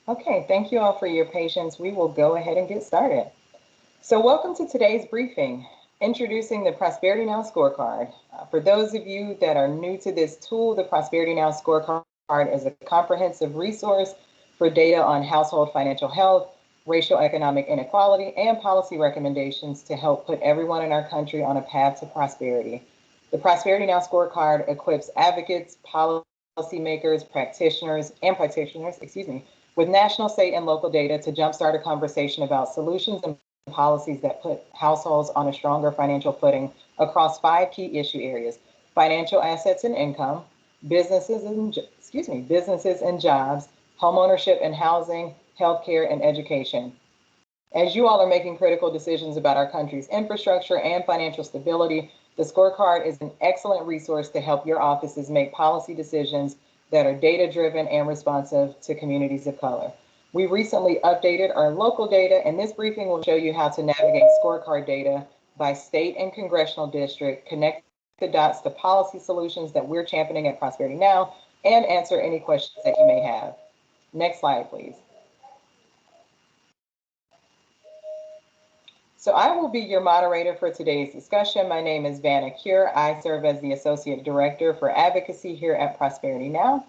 Okay, thank you all for your patience. We will go ahead and get started. So welcome to today's briefing, introducing the Prosperity Now Scorecard. For those of you that are new to this tool, the Prosperity Now Scorecard is a comprehensive resource for data on household financial health, racial economic inequality, and policy recommendations to help put everyone in our country on a path to prosperity. The Prosperity Now Scorecard equips advocates, policymakers, practitioners, with national, state, and local data to jumpstart a conversation about solutions and policies that put households on a stronger financial footing across 5 key issue areas: financial assets and income, businesses and jobs, homeownership and housing, healthcare, and education. As you all are making critical decisions about our country's infrastructure and financial stability, the scorecard is an excellent resource to help your offices make policy decisions that are data-driven and responsive to communities of color. We recently updated our local data, and this briefing will show you how to navigate scorecard data by state and congressional district, connect the dots to policy solutions that we're championing at Prosperity Now, and answer any questions that you may have. Next slide, please. So I will be your moderator for today's discussion. My name is Vanna Cure. I serve as the Associate Director for Advocacy here at Prosperity Now.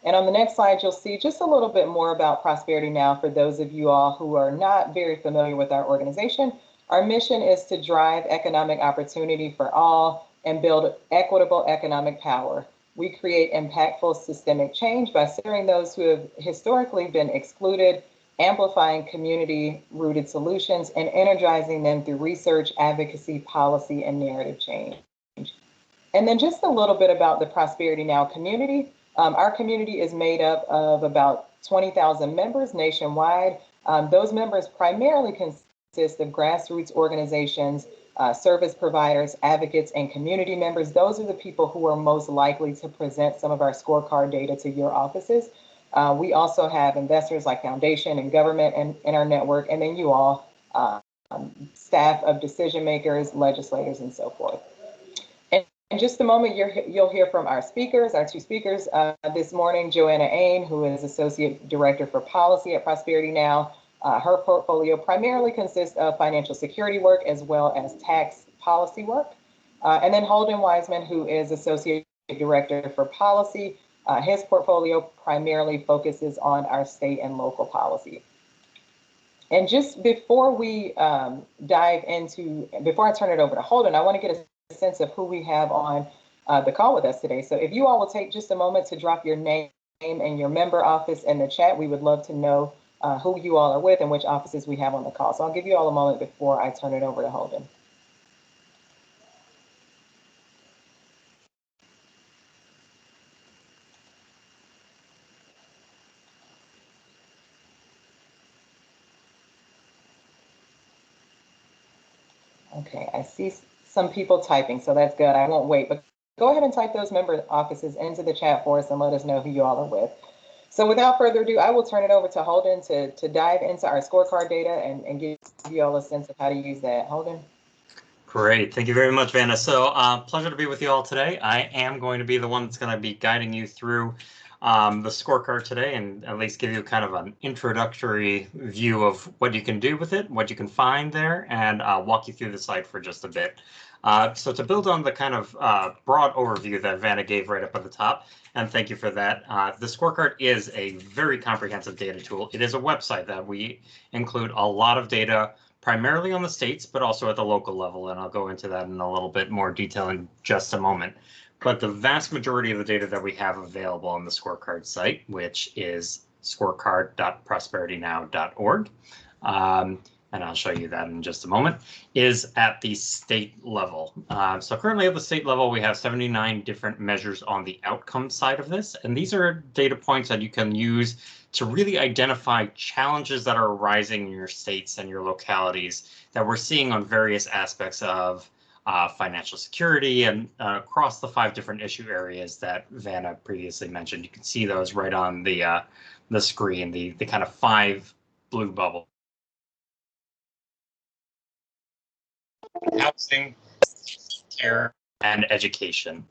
And on the next slide, you'll see just a little bit more about Prosperity Now for those of you all who are not very familiar with our organization. Our mission is to drive economic opportunity for all and build equitable economic power. We create impactful systemic change by serving those who have historically been excluded, amplifying community-rooted solutions, and energizing them through research, advocacy, policy, and narrative change. And then just a little bit about the Prosperity Now community. Our community is made up of about 20,000 members nationwide. Those members primarily consist of grassroots organizations, service providers, advocates, and community members. Those are the people who are most likely to present some of our scorecard data to your offices. We also have investors like foundation and government in our network, and then you all, staff of decision makers, legislators, and so forth. In just a moment, you'll hear from our speakers, our 2 speakers this morning, Joanna Ain, who is Associate Director for Policy at Prosperity Now. Her portfolio primarily consists of financial security work as well as tax policy work. And then Holden Wiseman, who is Associate Director for Policy. His portfolio primarily focuses on our state and local policy. And just before we before I turn it over to Holden, I want to get a sense of who we have on the call with us today. So if you all will take just a moment to drop your name and your member office in the chat, we would love to know who you all are with and which offices we have on the call. So I'll give you all a moment before I turn it over to Holden. Okay, I see some people typing, so that's good. I won't wait, but go ahead and type those member offices into the chat for us and let us know who you all are with. So without further ado, I will turn it over to Holden to dive into our scorecard data and give you all a sense of how to use that. Holden? Great, thank you very much, Vanna. So pleasure to be with you all today. I am going to be the one that's going to be guiding you through the scorecard today and at least give you kind of an introductory view of what you can do with it, what you can find there, and walk you through the site for just a bit. So to build on the kind of broad overview that Vanna gave right up at the top, and thank you for that, the scorecard is a very comprehensive data tool. It is a website that we include a lot of data, primarily on the states, but also at the local level, and I'll go into that in a little bit more detail in just a moment. But the vast majority of the data that we have available on the scorecard site, which is scorecard.prosperitynow.org, and I'll show you that in just a moment, is at the state level. So currently at the state level, we have 79 different measures on the outcome side of this, and these are data points that you can use to really identify challenges that are arising in your states and your localities that we're seeing on various aspects of financial security and across the 5 different issue areas that Vanna previously mentioned. You can see those right on the screen, the kind of 5 blue bubbles. Housing, care, and education.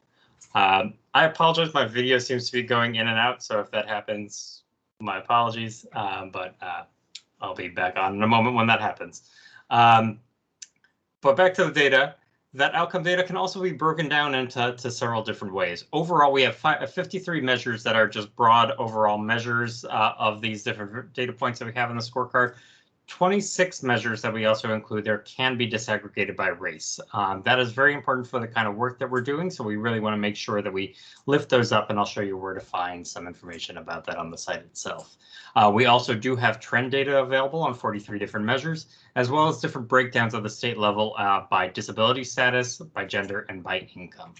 I apologize, my video seems to be going in and out, so if that happens, My apologies, but I'll be back on in a moment when that happens. But back to the data. That outcome data can also be broken down into several different ways. Overall, we have 53 measures that are just broad overall measures of these different data points that we have in the scorecard. 26 measures that we also include there can be disaggregated by race. That is very important for the kind of work that we're doing, so we really want to make sure that we lift those up, and I'll show you where to find some information about that on the site itself. We also do have trend data available on 43 different measures, as well as different breakdowns at the state level by disability status, by gender, and by income.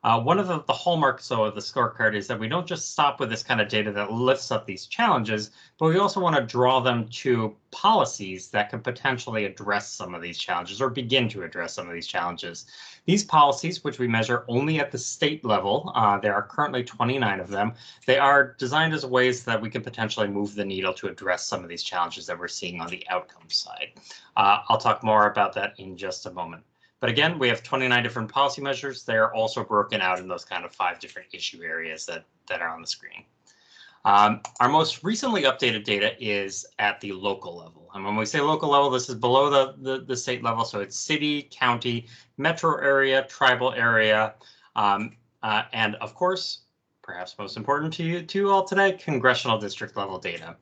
One of the hallmarks of the scorecard is that we don't just stop with this kind of data that lifts up these challenges, but we also want to draw them to policies that can potentially address some of these challenges or begin to address some of these challenges. These policies, which we measure only at the state level, there are currently 29 of them. They are designed as ways that we can potentially move the needle to address some of these challenges that we're seeing on the outcome side. I'll talk more about that in just a moment. But again, we have 29 different policy measures. They're also broken out in those kind of 5 different issue areas that are on the screen. Our most recently updated data is at the local level. And when we say local level, this is below the state level. So it's city, county, metro area, tribal area, and of course, perhaps most important to you all today, congressional district level data.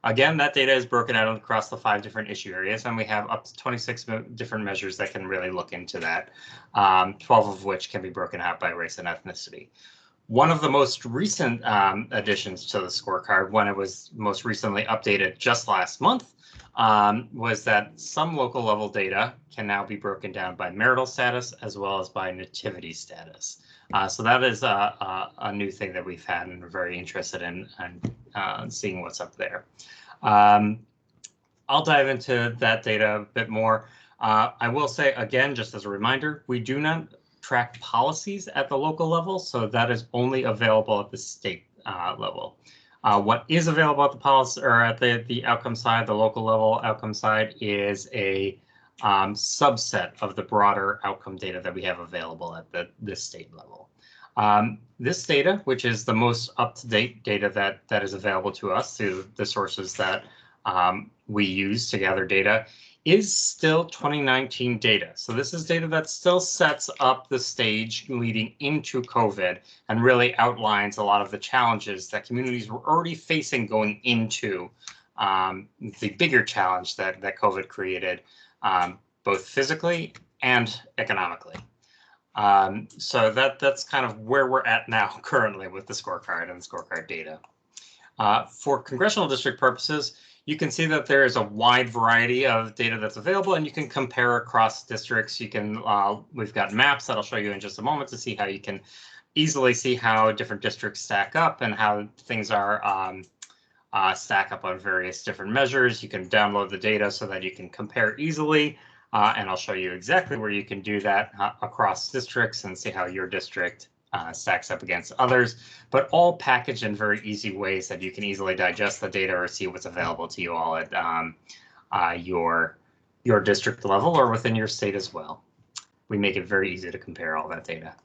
Again, that data is broken out across the 5 different issue areas, and we have up to 26 different measures that can really look into that, 12 of which can be broken out by race and ethnicity. One of the most recent additions to the scorecard, when it was most recently updated just last month, was that some local level data can now be broken down by marital status as well as by nativity status. So that is a new thing that we've had and we're very interested in seeing what's up there. I'll dive into that data a bit more. I will say, again, just as a reminder, we do not track policies at the local level, so that is only available at the state level. What is available at the policy or at the outcome side, the local level outcome side, is a subset of the broader outcome data that we have available at the state level. This data, which is the most up-to-date data that is available to us through the sources that we use to gather data, is still 2019 data. So this is data that still sets up the stage leading into COVID and really outlines a lot of the challenges that communities were already facing going into the bigger challenge that COVID created, both physically and economically. So that's kind of where we're at now currently with the scorecard and the scorecard data. For congressional district purposes, you can see that there is a wide variety of data that's available, and you can compare across districts. You can we've got maps that I'll show you in just a moment to see how you can easily see how different districts stack up and how things are stack up on various different measures. You can download the data so that you can compare easily. And I'll show you exactly where you can do that across districts and see how your district stacks up against others, but all packaged in very easy ways that you can easily digest the data or see what's available to you all at your district level or within your state as well. We make it very easy to compare all that data.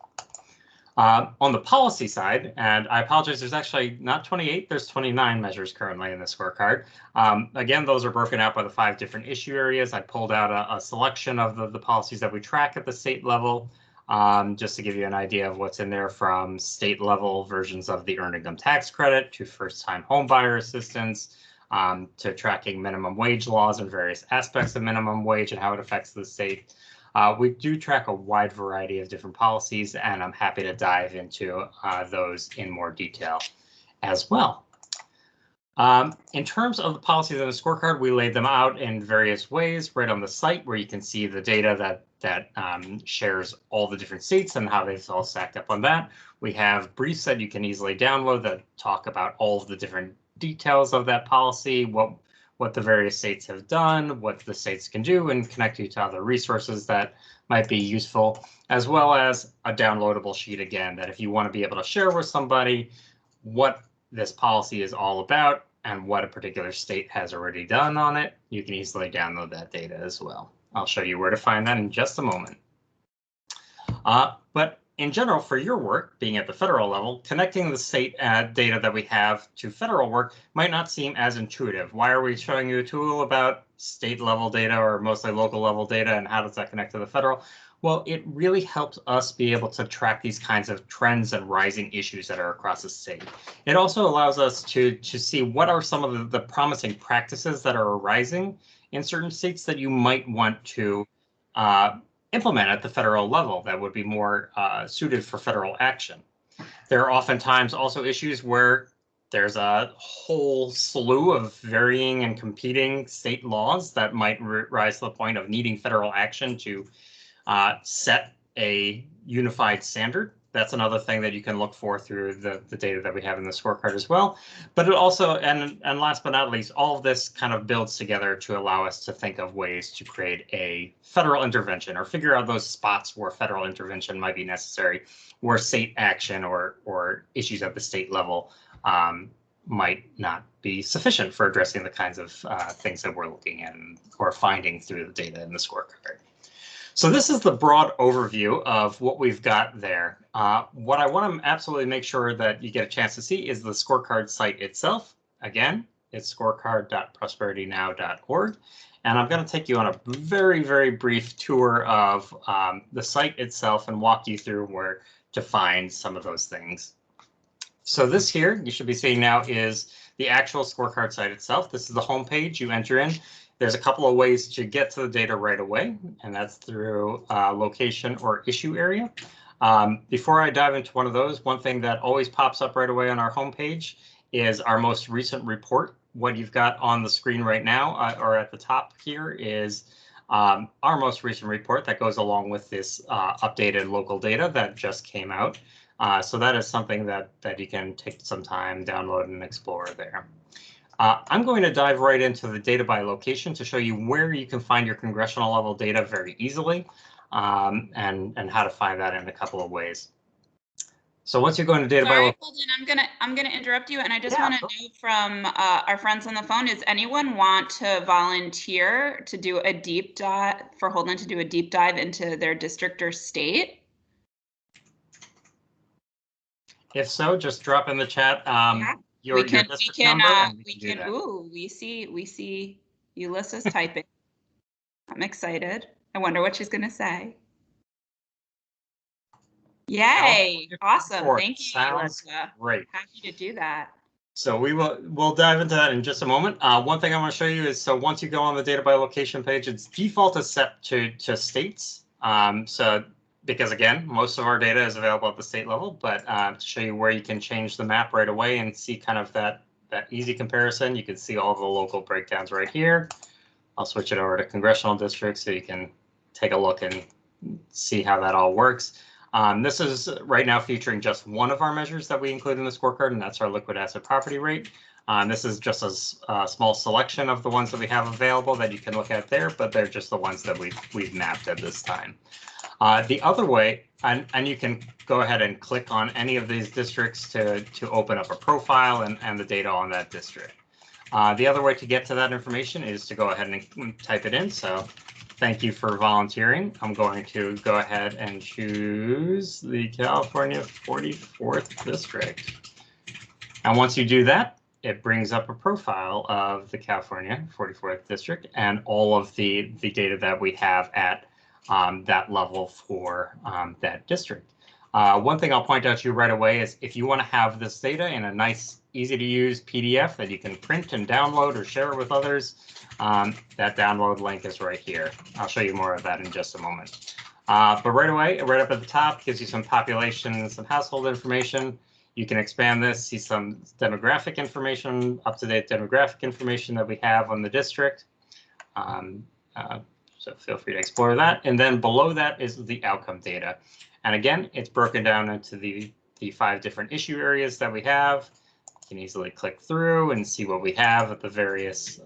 On the policy side, and I apologize, there's actually not 28, there's 29 measures currently in the scorecard. Again, those are broken out by the 5 different issue areas. I pulled out a selection of the policies that we track at the state level, just to give you an idea of what's in there, from state level versions of the earned income tax credit to first-time home buyer assistance, to tracking minimum wage laws and various aspects of minimum wage and how it affects the state. We do track a wide variety of different policies, and I'm happy to dive into those in more detail as well. In terms of the policies on the scorecard, we laid them out in various ways right on the site, where you can see the data that shares all the different states and how they've all stacked up on that. We have briefs that you can easily download that talk about all of the different details of that policy, what the various states have done, what the states can do, and connect you to other resources that might be useful, as well as a downloadable sheet, again, that if you want to be able to share with somebody what this policy is all about and what a particular state has already done on it, you can easily download that data as well. I'll show you where to find that in just a moment. But in general, for your work, being at the federal level, connecting the state data that we have to federal work might not seem as intuitive. Why are we showing you a tool about state level data or mostly local level data, and how does that connect to the federal? Well, it really helps us be able to track these kinds of trends and rising issues that are across the state. It also allows us to see what are some of the promising practices that are arising in certain states that you might want to implement at the federal level that would be more suited for federal action. There are oftentimes also issues where there's a whole slew of varying and competing state laws that might rise to the point of needing federal action to set a unified standard. That's another thing that you can look for through the data that we have in the scorecard as well. But it also, and last but not least, all of this kind of builds together to allow us to think of ways to create a federal intervention or figure out those spots where federal intervention might be necessary, where state action or issues at the state level might not be sufficient for addressing the kinds of things that we're looking at or finding through the data in the scorecard. So this is the broad overview of what we've got there. What I want to absolutely make sure that you get a chance to see is the scorecard site itself. Again, it's scorecard.prosperitynow.org. And I'm going to take you on a very, very brief tour of the site itself and walk you through where to find some of those things. So this here you should be seeing now is the actual scorecard site itself. This is the home page you enter in. There's a couple of ways to get to the data right away, and that's through location or issue area. Before I dive into one of those, one thing that always pops up right away on our homepage is our most recent report. What you've got on the screen right now, or at the top here, is our most recent report that goes along with this updated local data that just came out. So that is something that you can take some time, download, and explore there. I'm going to dive right into the data by location to show you where you can find your congressional level data very easily, and how to find that in a couple of ways. So once you go into data by location, hold on, I'm gonna interrupt you, and I just want to know from our friends on the phone: does anyone want to volunteer to do a deep dive for Holden to do a deep dive into their district or state? If so, just drop in the chat. Yeah. Your district number, and we can do that. Ooh, we see Ulysses typing. I'm excited. I wonder what she's gonna say. Yay! Awesome. Thank you. Sounds great. Happy to do that. So we'll dive into that in just a moment. One thing I want to show you is, so once you go on the data by location page, its default is set to states. So because again, most of our data is available at the state level, but to show you where you can change the map right away and see kind of that easy comparison, you can see all the local breakdowns right here. I'll switch it over to congressional districts so you can take a look and see how that all works. This is right now featuring just one of our measures that we include in the scorecard, and that's our liquid asset property rate. This is just a small selection of the ones that we have available that you can look at there, but they're just the ones that we've mapped at this time. The other way, and you can go ahead and click on any of these districts to open up a profile and the data on that district. The other way to get to that information is to go ahead and type it in. So thank you for volunteering. I'm going to go ahead and choose the California 44th district. And once you do that, it brings up a profile of the California 44th district and all of the data that we have at that level for that district. One thing I'll point out to you right away is if you want to have this data in a nice, easy to use PDF that you can print and download or share with others, that download link is right here. I'll show you more of that in just a moment. But right away, right up at the top, gives you some population and some household information. You can expand this, see some demographic information, up-to-date demographic information that we have on the district. So feel free to explore that. And then below that is the outcome data. And again, it's broken down into the 5 different issue areas that we have. You can easily click through and see what we have at the various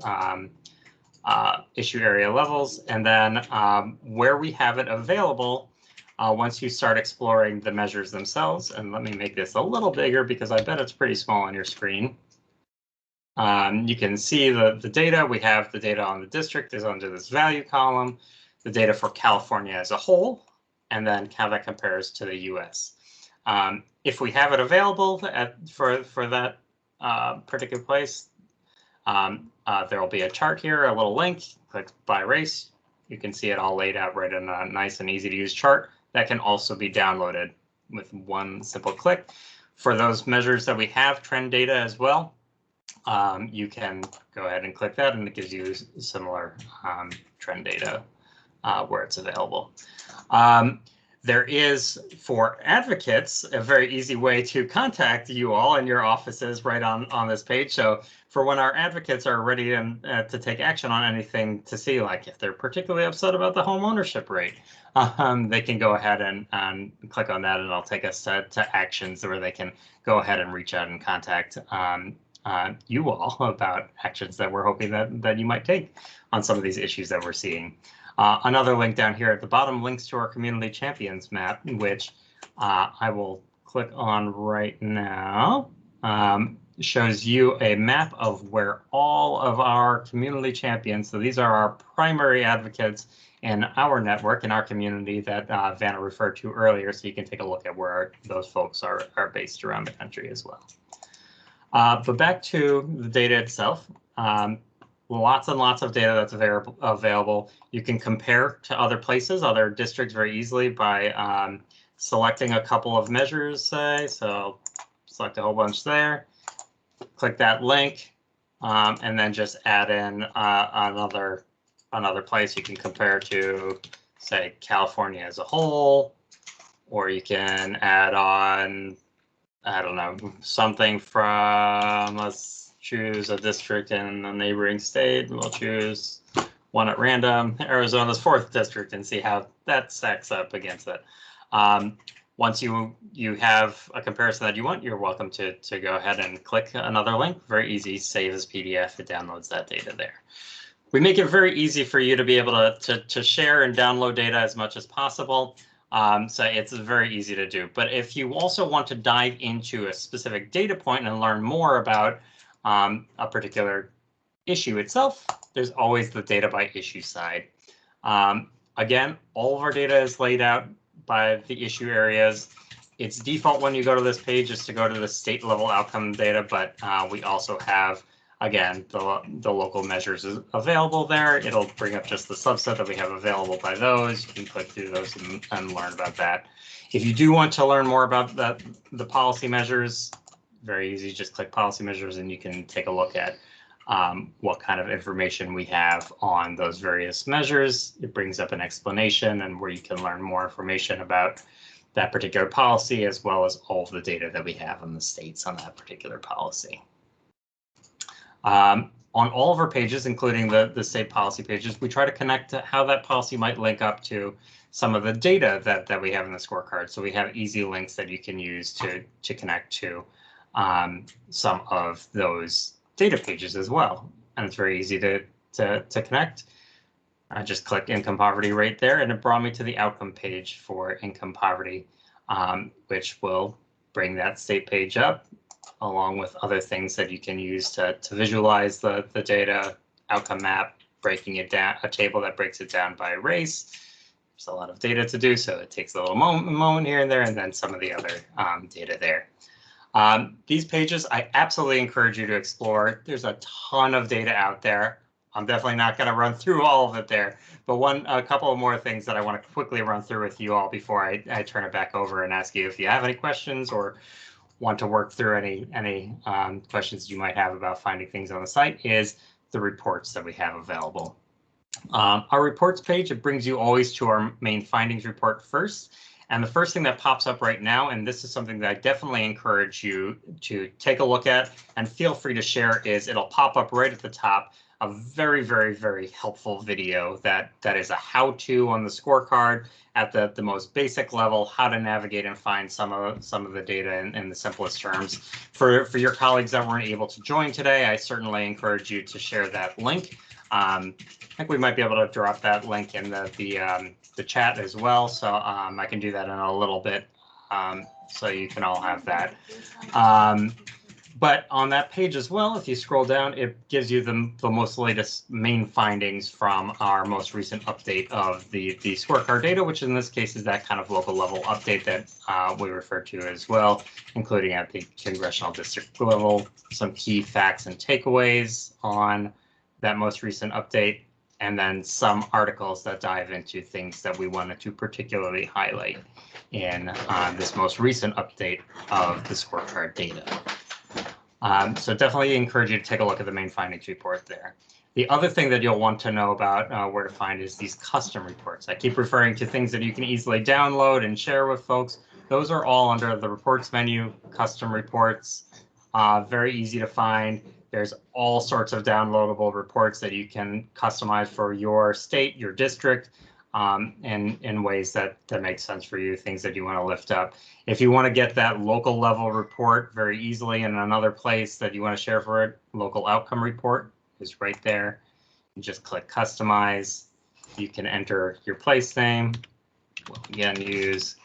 issue area levels. And then where we have it available, once you start exploring the measures themselves, and let me make this a little bigger because I bet it's pretty small on your screen. You can see the data. We have the data on the district is under this value column, the data for California as a whole, and then how that compares to the US. If we have it available for that particular place, there will be a chart here, a little link, click by race. You can see it all laid out right in a nice and easy to use chart that can also be downloaded with one simple click. For those measures that we have trend data as well, you can go ahead and click that and it gives you similar trend data where it's available. There is, for advocates, a very easy way to contact you all in your offices right on this page. So for when our advocates are ready to take action on anything, to see like if they're particularly upset about the home ownership rate, they can go ahead and click on that, and it'll take us to actions where they can go ahead and reach out and contact you all about actions that we're hoping that you might take on some of these issues that we're seeing. Another link down here at the bottom links to our Community Champions map, which I will click on right now. Shows you a map of where all of our community champions, so these are our primary advocates in our network, in our community that Vanna referred to earlier, so you can take a look at where those folks are based around the country as well. But back to the data itself. Lots and lots of data that's available. You can compare to other places, other districts very easily by selecting a couple of measures, say. So select a whole bunch there, click that link, and then just add in another place you can compare to, say, California as a whole, or you can add on, I don't know, something from, let's choose a district in a neighboring state. We'll choose one at random, Arizona's 4th district, and see how that stacks up against it. Once you have a comparison that you want, you're welcome to go ahead and click another link. Very easy, save as PDF, it downloads that data there. We make it very easy for you to be able to share and download data as much as possible. So it's very easy to do. But if you also want to dive into a specific data point and learn more about a particular issue itself, there's always the data by issue side. Again, all of our data is laid out by the issue areas. Its default when you go to this page is to go to the state level outcome data, but we also have, again, the local measures is available there. It'll bring up just the subset that we have available by those. You can click through those and learn about that. If you do want to learn more about the policy measures, very easy, just click policy measures and you can take a look at what kind of information we have on those various measures. It brings up an explanation and where you can learn more information about that particular policy, as well as all of the data that we have on the states on that particular policy. On all of our pages, including the state policy pages, we try to connect to how that policy might link up to some of the data that we have in the scorecard. So we have easy links that you can use to connect to some of those data pages as well. And it's very easy to connect. I just clicked income poverty right there, and it brought me to the outcome page for income poverty, which will bring that state page up, along with other things that you can use to visualize the data, outcome map, breaking it down, a table that breaks it down by race. There's a lot of data to do, so it takes a little moment here and there, and then some of the other data there. These pages, I absolutely encourage you to explore. There's a ton of data out there. I'm definitely not going to run through all of it there, but a couple of more things that I want to quickly run through with you all before I turn it back over and ask you if you have any questions or want to work through any questions you might have about finding things on the site is the reports that we have available. Our reports page, it brings you always to our main findings report first. And the first thing that pops up right now, and this is something that I definitely encourage you to take a look at and feel free to share, is it'll pop up right at the top, a very, very, very helpful video that is a how-to on the scorecard at the most basic level, how to navigate and find some of the data in the simplest terms. For your colleagues that weren't able to join today, I certainly encourage you to share that link. I think we might be able to drop that link in the chat as well, so I can do that in a little bit, so you can all have that. But on that page as well, if you scroll down, it gives you the most latest main findings from our most recent update of the scorecard data, which in this case is that kind of local level update that we refer to as well, including at the congressional district level, some key facts and takeaways on that most recent update, and then some articles that dive into things that we wanted to particularly highlight in this most recent update of the scorecard data. So definitely encourage you to take a look at the main findings report there. The other thing that you'll want to know about where to find is these custom reports. I keep referring to things that you can easily download and share with folks. Those are all under the reports menu, custom reports, very easy to find. There's all sorts of downloadable reports that you can customize for your state, your district, in ways that make sense for you, things that you want to lift up. If you want to get that local level report very easily in another place that you want to share for it, local outcome report is right there. You just click customize. You can enter your place name. We'll again use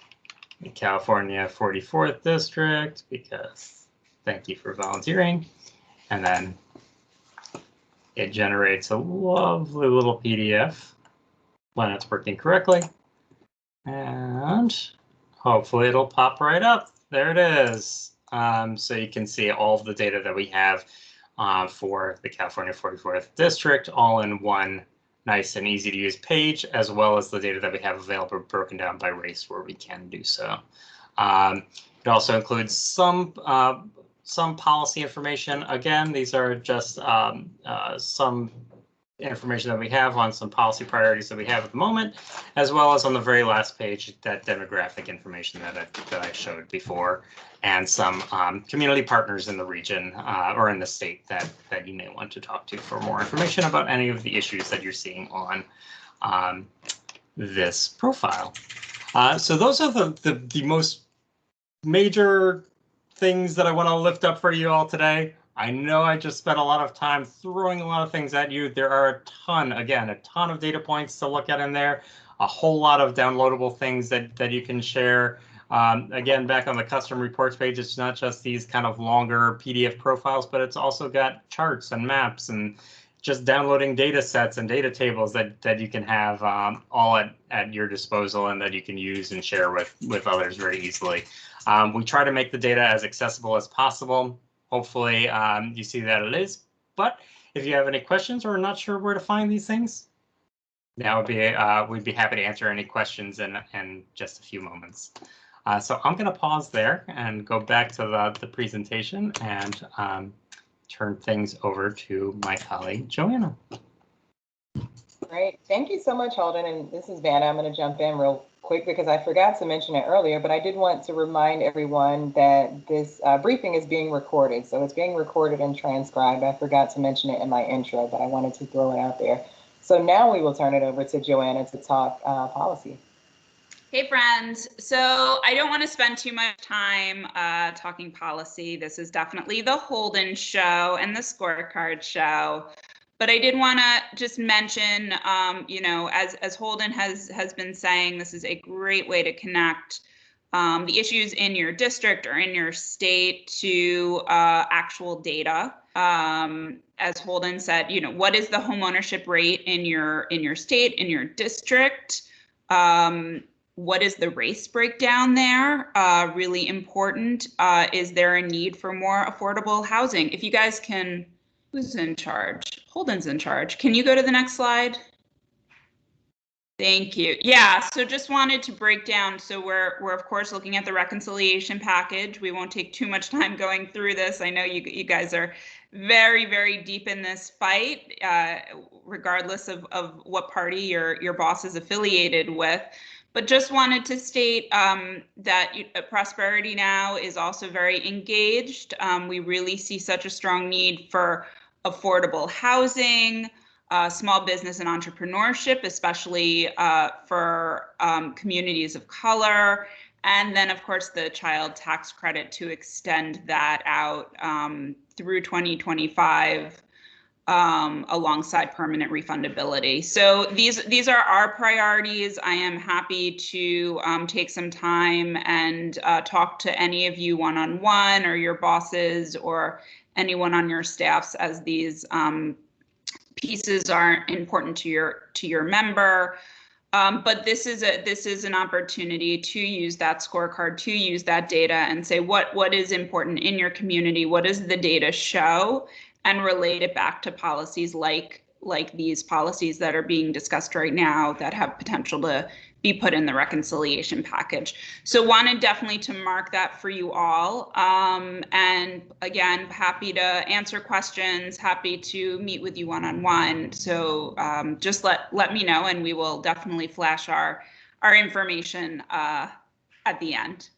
the California 44th district because thank you for volunteering. And then it generates a lovely little PDF when it's working correctly. And hopefully it'll pop right up. There it is. So you can see all of the data that we have for the California 44th district all in one nice and easy to use page, as well as the data that we have available broken down by race where we can do so. It also includes some policy information. Again, these are just some information that we have on some policy priorities that we have at the moment, as well as on the very last page, that demographic information that I showed before, and some community partners in the region or in the state that you may want to talk to for more information about any of the issues that you're seeing on this profile. So those are the most major things that I want to lift up for you all today. I know I just spent a lot of time throwing a lot of things at you. There are a ton of data points to look at in there, a whole lot of downloadable things that you can share. Again, back on the custom reports page, it's not just these kind of longer PDF profiles, but it's also got charts and maps and just downloading data sets and data tables that you can have all at your disposal and that you can use and share with others very easily. We try to make the data as accessible as possible. Hopefully you see that it is, but if you have any questions or are not sure where to find these things, that would be we'd be happy to answer any questions in just a few moments. So I'm going to pause there and go back to the presentation and turn things over to my colleague, Joanna. Great. Thank you so much, Holden. And this is Vanna. I'm going to jump in real quick because I forgot to mention it earlier, but I did want to remind everyone that this briefing is being recorded. So it's being recorded and transcribed. I forgot to mention it in my intro, but I wanted to throw it out there. So now we will turn it over to Joanna to talk policy. Hey friends, so I don't want to spend too much time talking policy. This is definitely the Holden show and the Scorecard show. But I did want to just mention, you know, as Holden has been saying, this is a great way to connect the issues in your district or in your state to actual data. As Holden said, you know, what is the homeownership rate in your state, in your district? What is the race breakdown there? Really important. Is there a need for more affordable housing? If you guys can, who's in charge? Holden's in charge. Can you go to the next slide? Thank you. Yeah, so just wanted to break down. So we're of course looking at the reconciliation package. We won't take too much time going through this. I know you guys are very, very deep in this fight, regardless of what party your boss is affiliated with. But just wanted to state that Prosperity Now is also very engaged. We really see such a strong need for affordable housing, small business and entrepreneurship, especially for communities of color, and then of course the child tax credit to extend that out through 2025 alongside permanent refundability. So these are our priorities. I am happy to take some time and talk to any of you one-on-one or your bosses or anyone on your staffs as these pieces are important to your member. But this is an opportunity to use that scorecard, to use that data and say what is important in your community, what does the data show, and relate it back to policies like these policies that are being discussed right now that have potential to be put in the reconciliation package. So wanted definitely to mark that for you all. And again, happy to answer questions, happy to meet with you one-on-one. So just let me know and we will definitely flash our information at the end.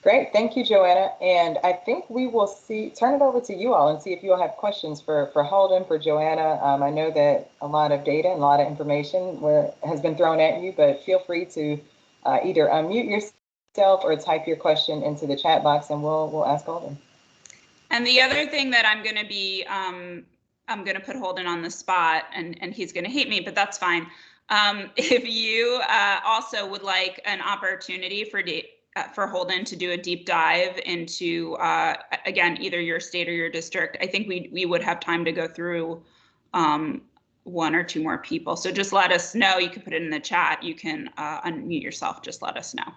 Great, thank you, Joanna. And I think we will turn it over to you all and see if you all have questions for Holden, for Joanna. I know that a lot of data and a lot of information has been thrown at you, but feel free to either unmute yourself or type your question into the chat box and we'll ask Holden. And the other thing that I'm going to be, I'm going to put Holden on the spot and he's going to hate me, but that's fine. If you also would like an opportunity for Holden to do a deep dive into, again, either your state or your district, I think we would have time to go through one or two more people. So just let us know. You can put it in the chat. You can unmute yourself. Just let us know.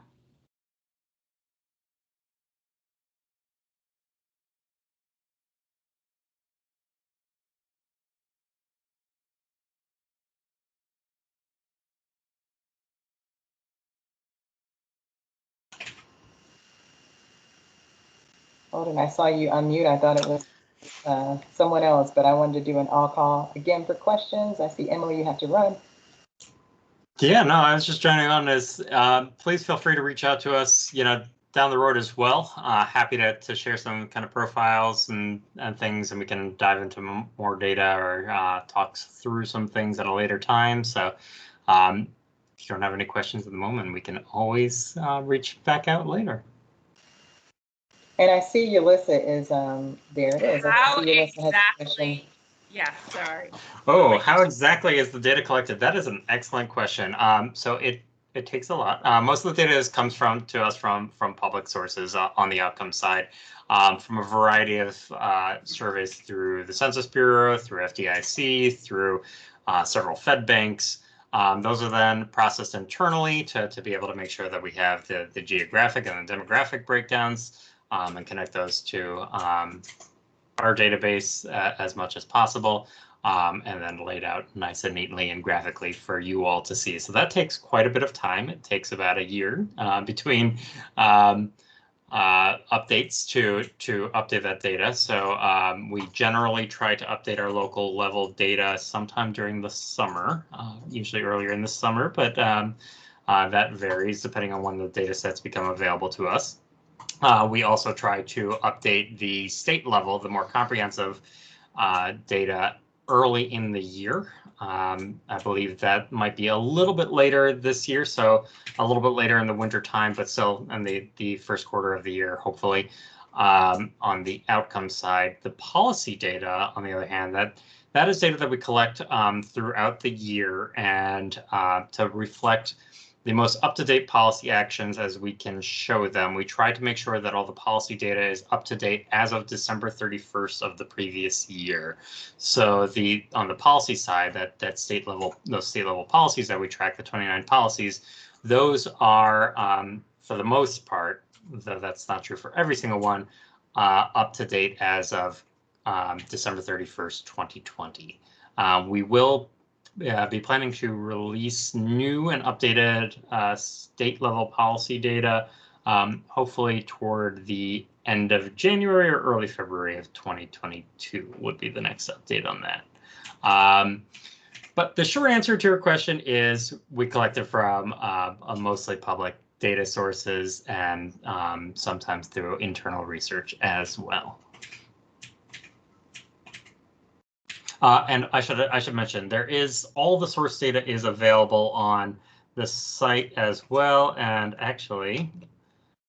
Holden, I saw you unmute. I thought it was someone else, but I wanted to do an all call again for questions. I see Emily, you have to run. Yeah, no, I was just joining on this. Please feel free to reach out to us, down the road as well. Happy to share some kind of profiles and things, and we can dive into more data or talk through some things at a later time. So if you don't have any questions at the moment, we can always reach back out later. And I see Yulissa is, there it is. How exactly? Yeah, sorry. Oh, how exactly is the data collected? That is an excellent question. So it takes a lot. Most of the data comes to us from public sources on the outcome side, from a variety of surveys through the Census Bureau, through FDIC, through several Fed banks. Those are then processed internally to be able to make sure that we have the geographic and the demographic breakdowns and connect those to our database as much as possible. And then laid out nice and neatly and graphically for you all to see. So that takes quite a bit of time. It takes about a year between updates to update that data. So we generally try to update our local level data sometime during the summer, usually earlier in the summer, but that varies depending on when the data sets become available to us. We also try to update the state level, the more comprehensive data early in the year. I believe that might be a little bit later this year, so a little bit later in the winter time, but still in the first quarter of the year, hopefully. On the outcome side, the policy data, on the other hand, that is data that we collect throughout the year and to reflect the most up-to-date policy actions as we can show them. We try to make sure that all the policy data is up to date as of December 31st of the previous year. So on the policy side, those state level policies that we track, the 29 policies, those are for the most part, though that's not true for every single one, up to date as of December 31st, 2020. We will be planning to release new and updated state level policy data, hopefully toward the end of January or early February of 2022 would be the next update on that. But the short answer to your question is we collect it from mostly public data sources and sometimes through internal research as well. And I should mention all the source data is available on the site as well. And actually,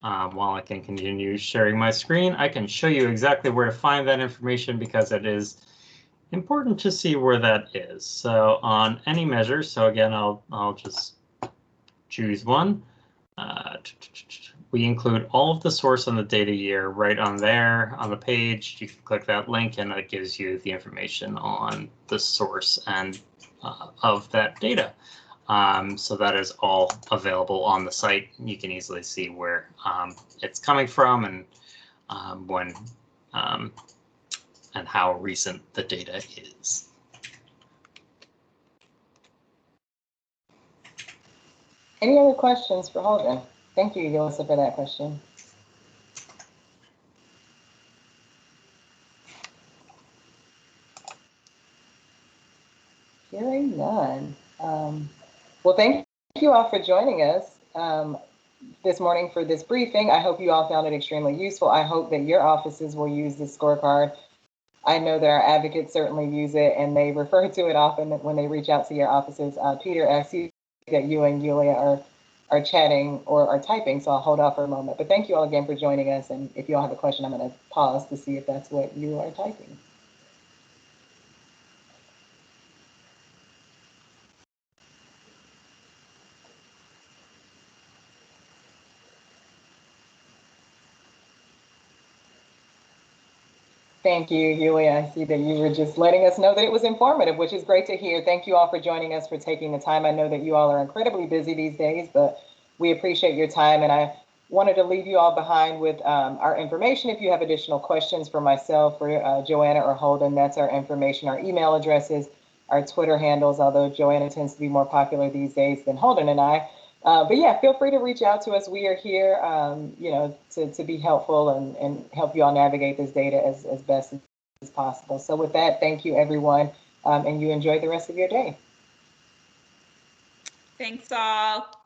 While I can continue sharing my screen, I can show you exactly where to find that information because it is important to see where that is. So on any measure, so again, I'll just choose one. We include all of the source on the data year right on there on the page. You can click that link and it gives you the information on the source and of that data. So that is all available on the site. You can easily see where it's coming from and when and how recent the data is. Any other questions for Holden? Thank you, Yulissa, for that question. Hearing none. Well, thank you all for joining us this morning for this briefing. I hope you all found it extremely useful. I hope that your offices will use this scorecard. I know that our advocates certainly use it and they refer to it often when they reach out to your offices. Peter, I see that you and Yulia are chatting or are typing, so I'll hold off for a moment. But thank you all again for joining us. And if you all have a question, I'm going to pause to see if that's what you are typing. Thank you, Yulia. I see that you were just letting us know that it was informative, which is great to hear. Thank you all for joining us, for taking the time. I know that you all are incredibly busy these days, but we appreciate your time. And I wanted to leave you all behind with our information. If you have additional questions for myself, for Joanna or Holden, that's our information, our email addresses, our Twitter handles, although Joanna tends to be more popular these days than Holden and I. But yeah, feel free to reach out to us. We are here, you know, to be helpful and help you all navigate this data as best as possible. So with that, thank you, everyone, and you enjoy the rest of your day. Thanks all.